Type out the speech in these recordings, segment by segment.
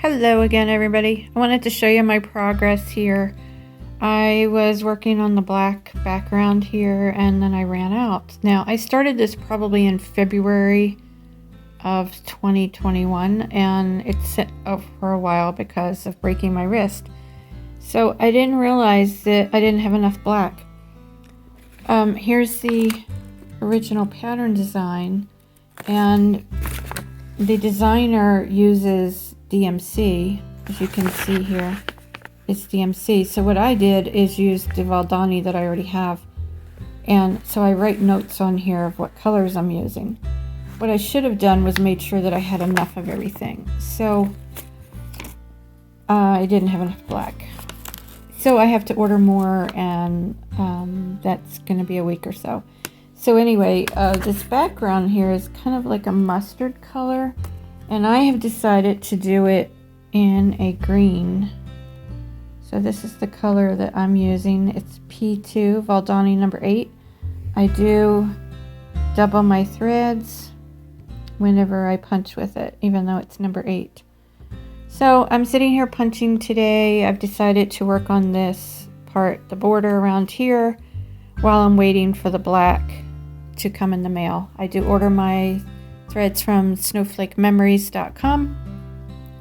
Hello again, everybody. I wanted to show you my progress here. I was working on the black background here and then I ran out. Now, I started this probably in February of 2021 and it set up for a while because of breaking my wrist. So I didn't realize that I didn't have enough black. Here's the original pattern design, and the designer uses DMC, as you can see here. It's DMC. So what I did is use the Valdani that I already have, and so I write notes on here of what colors I'm using. What I should have done was made sure that I had enough of everything. So I didn't have enough black. So I have to order more, and that's going to be a week or so. So anyway, this background here is kind of like a mustard color, and I have decided to do it in a green. So this is the color that I'm using. It's P2, Valdani number 8. I do double my threads whenever I punch with it, even though it's number 8. So I'm sitting here punching today. I've decided to work on this part, the border around here, while I'm waiting for the black to come in the mail. I do order my threads from snowflakememories.com,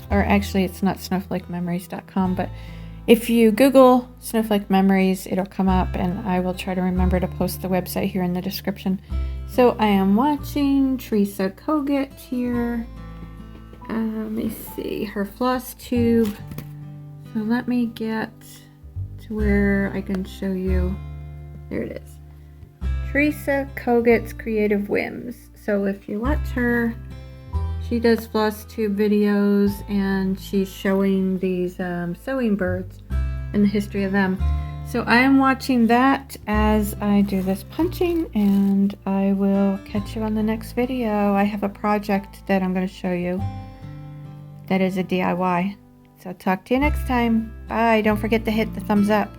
or actually it's not snowflakememories.com, but if you Google Snowflake Memories, it'll come up, and I will try to remember to post the website here in the description. So I am watching Teresa Kogut here. Let me see, her floss tube. So let me get to where I can show you. There it is. Teresa Kogut's Creative Whims. So if you watch her, she does floss tube videos, and she's showing these sewing birds and the history of them. So I am watching that as I do this punching, and I will catch you on the next video. I have a project that I'm going to show you that is a DIY. So talk to you next time. Bye. Don't forget to hit the thumbs up.